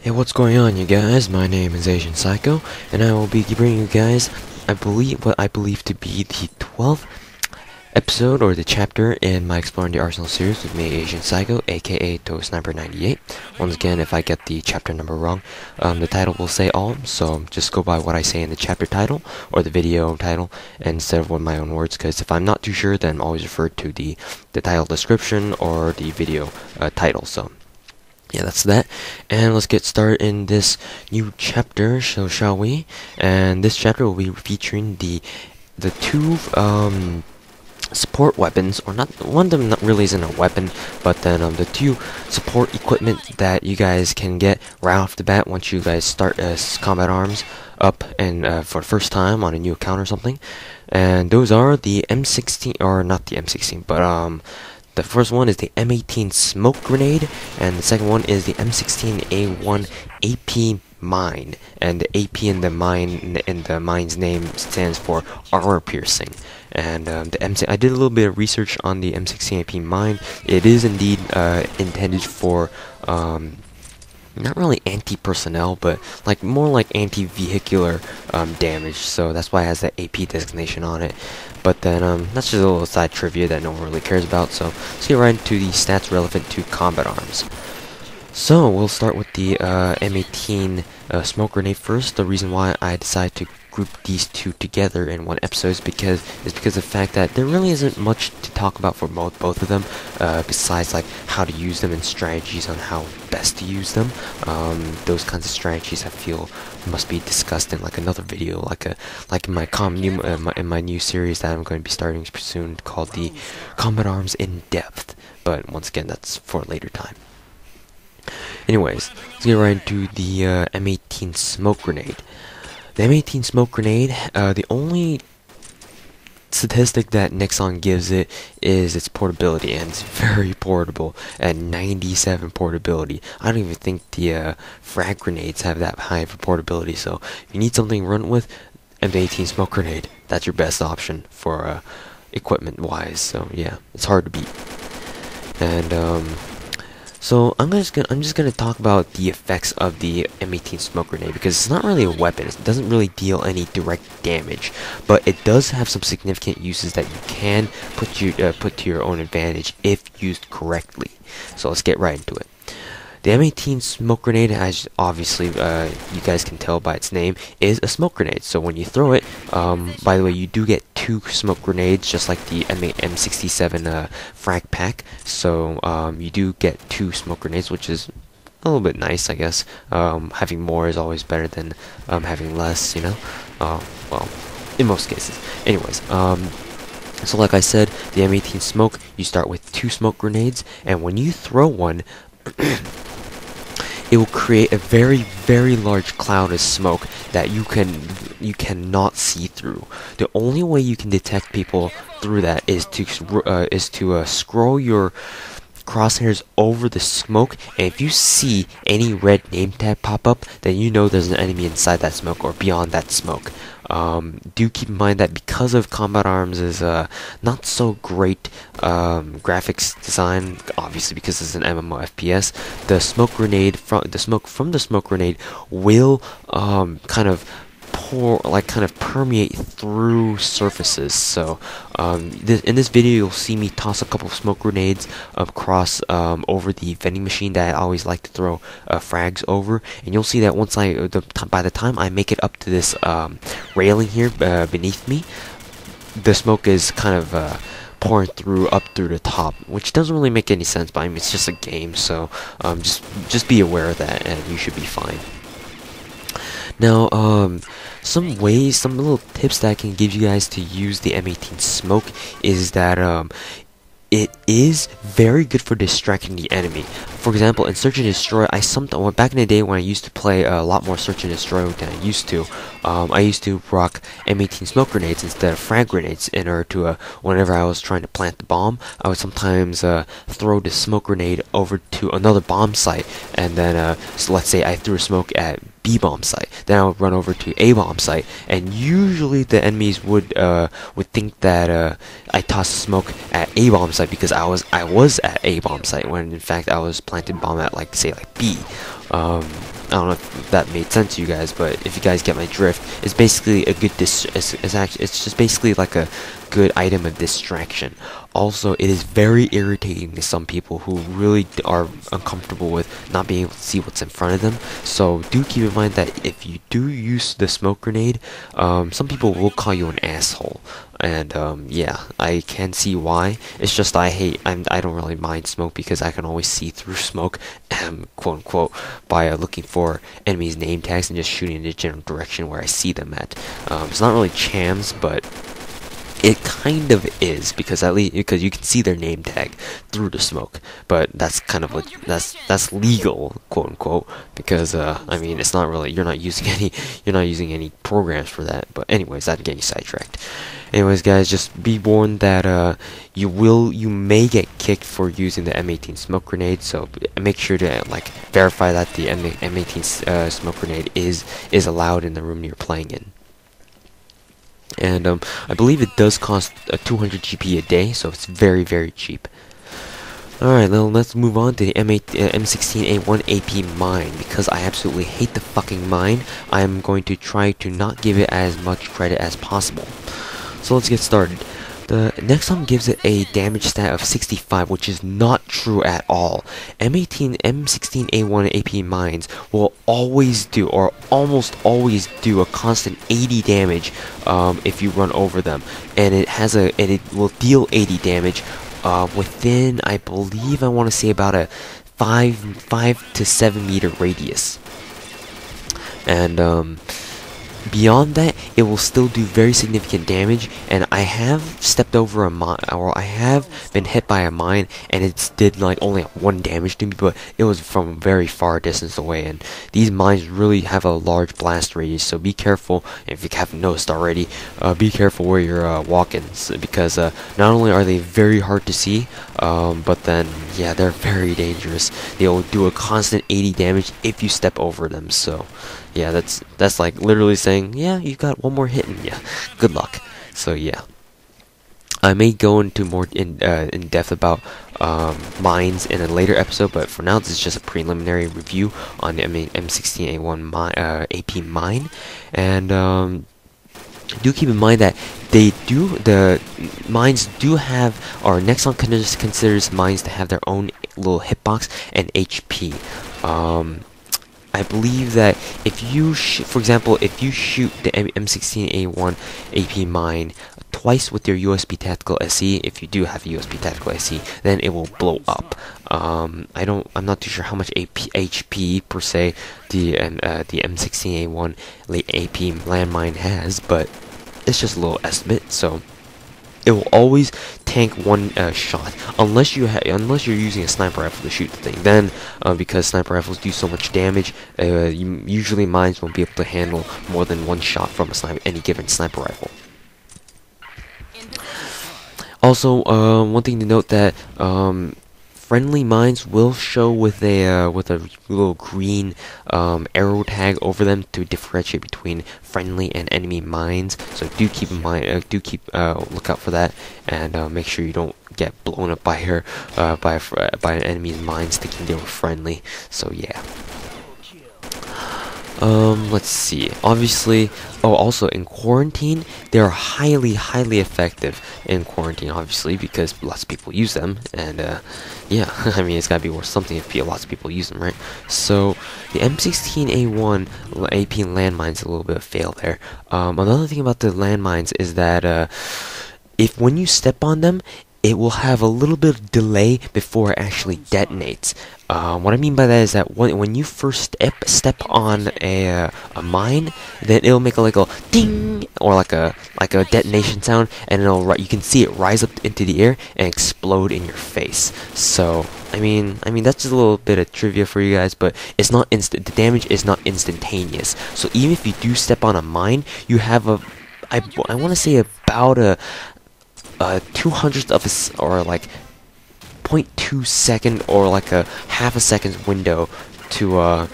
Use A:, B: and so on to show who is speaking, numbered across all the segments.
A: Hey, what's going on, you guys? My name is Asian Psycho, and I will be bringing you guys, what I believe to be the 12th episode or the chapter in my Exploring the Arsenal series with me, Asian Psycho, aka Sniper98. Once again, if I get the chapter number wrong, the title will say all, so just go by what I say in the chapter title or the video title instead of my own words. Because if I'm not too sure, then always refer to the title description or the video title. So. Yeah, that's that. And let's get started in this new chapter, so shall we? And this chapter will be featuring the two support weapons, or not one of them not really isn't a weapon, but then the two support equipment that you guys can get right off the bat once you guys start combat arms up and for the first time on a new account or something. And those are the M16, or not the M16, but the first one is the M18 Smoke Grenade, and the second one is the M16A1 AP Mine. And the AP in the mine's name stands for armor piercing. And I did a little bit of research on the M16 AP Mine. It is indeed intended for not really anti-personnel, but more like anti-vehicular damage. So that's why it has that AP designation on it. But then that's just a little side trivia that no one really cares about. So let's get right into the stats relevant to combat arms. So we'll start with the M18 Smoke Grenade first. The reason why I decided to group these two together in one episode is because of the fact that there really isn't much to talk about for both of them, besides how to use them and strategies on how best to use them. Those kinds of strategies I feel must be discussed in another video, like in my new series that I'm going to be starting soon called the Combat Arms in Depth. But once again, that's for a later time. Anyways, let's get right into the M18 Smoke Grenade. The M18 Smoke Grenade, the only statistic that Nixon gives it is its portability, and it's very portable at 97 portability. I don't even think the frag grenades have that high of a portability, so if you need something to run with, M18 Smoke Grenade, that's your best option for equipment wise. So yeah, it's hard to beat. And so I'm just gonna talk about the effects of the M18 Smoke Grenade, because it's not really a weapon. It doesn't really deal any direct damage, but it does have some significant uses that you can put to your own advantage if used correctly. So let's get right into it. The M18 Smoke Grenade, as obviously you guys can tell by its name, is a smoke grenade. So when you throw it, by the way, you do get 2 smoke grenades, just like the M67 frag pack. So you do get 2 smoke grenades, which is a little bit nice, I guess. Having more is always better than having less, you know. Well, in most cases. Anyways, so like I said, the M18 Smoke, you start with 2 smoke grenades, and when you throw one, it will create a very, very large cloud of smoke that you cannot see through. The only way you can detect people through that is to scroll your crosshairs over the smoke, and if you see any red name tag pop up, then you know there's an enemy inside that smoke or beyond that smoke. Do keep in mind that because of Combat Arms is not so great graphics design, obviously because it's an MMO FPS, the smoke from the smoke grenade will kind of permeate through surfaces. So in this video you'll see me toss a couple of smoke grenades across over the vending machine that I always like to throw frags over, and you'll see that by the time I make it up to this railing here beneath me, the smoke is kind of pouring up through the top, which doesn't really make any sense, but I mean, it's just a game, so just be aware of that and you should be fine. Now, some little tips that I can give you guys to use the M18 Smoke is that it is very good for distracting the enemy. For example, in Search and Destroy, back in the day when I used to play a lot more Search and Destroy than I used to rock M18 Smoke Grenades instead of frag grenades in order to, whenever I was trying to plant the bomb, I would sometimes throw the smoke grenade over to another bomb site, and then, so let's say I threw a smoke at B bomb site, then I would run over to A bomb site, and usually the enemies would think that I tossed smoke at A bomb site because I was at A bomb site, when in fact I was planted bomb at say B. I don't know if that made sense to you guys, but if you guys get my drift, it's basically a good it's just basically like a good item of distraction. Also, it is very irritating to some people who really are uncomfortable with not being able to see what's in front of them. So do keep in mind that if you do use the smoke grenade, some people will call you an asshole. And yeah, I can see why. It's just I don't really mind smoke because I can always see through smoke, quote unquote, by looking for enemies' name tags and just shooting in the general direction where I see them at. It's not really chams, but it kind of is, because at least because you can see their name tag through the smoke, but that's kind of like that's legal, quote unquote, because I mean, it's not really, you're not using any programs for that. But anyways, I'm getting sidetracked. Anyways, guys, just be warned that you may get kicked for using the M18 Smoke Grenade, so make sure to like verify that the M18 Smoke Grenade is allowed in the room you're playing in. And I believe it does cost 200 GP a day, so it's very, very cheap. Alright, now let's move on to the M16A1 AP Mine. Because I absolutely hate the fucking mine, I'm going to try to not give it as much credit as possible. So let's get started. The next one gives it a damage stat of 65, which is not true at all. M16A1 AP Mines will always do, or almost always do, a constant 80 damage if you run over them, and it will deal 80 damage within, I believe, I want to say about a 5 to 7 meter radius. And beyond that, it will still do very significant damage, and I have stepped over a mine, or I have been hit by a mine, and it did like only 1 damage to me, but it was from a very far distance away, and these mines really have a large blast radius, so be careful. If you haven't noticed already, be careful where you're walking, because not only are they very hard to see, but then, yeah, they're very dangerous. They'll do a constant 80 damage if you step over them, so yeah, that's like literally saying, yeah, you got 1 more hit in ya. Good luck. So yeah, I may go into more in depth about mines in a later episode, but for now this is just a preliminary review on the M16A1 AP Mine. And do keep in mind that the mines do have, or Nexon considers mines to have their own little hitbox and HP. I believe that if you, for example, if you shoot the M16A1 AP Mine twice with your USB Tactical SE, if you do have a USB Tactical SE, then it will blow up. I'm not too sure how much HP per se the M16A1 AP landmine has, but it's just a little estimate. So it will always tank 1 shot, unless you're using a sniper rifle to shoot the thing. Then, because sniper rifles do so much damage, usually mines won't be able to handle more than 1 shot from any given sniper rifle. Also, one thing to note that friendly mines will show with a little green arrow tag over them to differentiate between friendly and enemy mines. So do keep in mind, look out for that, and make sure you don't get blown up by an enemy's mines thinking they were friendly. So yeah. Let's see. Obviously, also in quarantine, they're highly effective in quarantine, obviously, because lots of people use them, and yeah, I mean, it's gotta be worth something if lots of people use them, right? So the M16A1 AP landmines a little bit of fail there. Another thing about the landmines is that if when you step on them, it will have a little bit of delay before it actually detonates. What I mean by that is that when you first step on a mine, then it'll make like a ding, or like a detonation sound, and you can see it rise up into the air and explode in your face. So I mean that's just a little bit of trivia for you guys, but it's not instant. The damage is not instantaneous. So even if you do step on a mine, you have I want to say about a 200th of a, or like 0.2 second, or like a half a second window to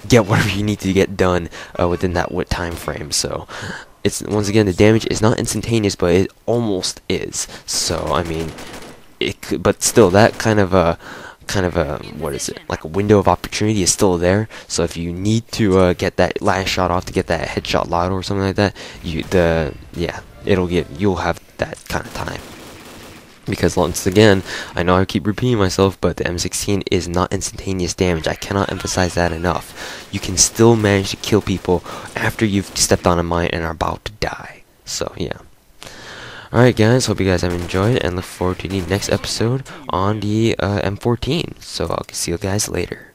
A: get whatever you need to get done within that time frame. So it's, once again, the damage is not instantaneous, but it almost is. So I mean, but still, that kind of kind of a, what is it, like a window of opportunity is still there. So if you need to get that last shot off to get that headshot lotto or something like that, you'll have that kind of time. Because once again, I know I keep repeating myself, but the M16 is not instantaneous damage. I cannot emphasize that enough. You can still manage to kill people after you've stepped on a mine and are about to die. So yeah. Alright guys, hope you guys have enjoyed, and look forward to the next episode on the M14. So I'll see you guys later.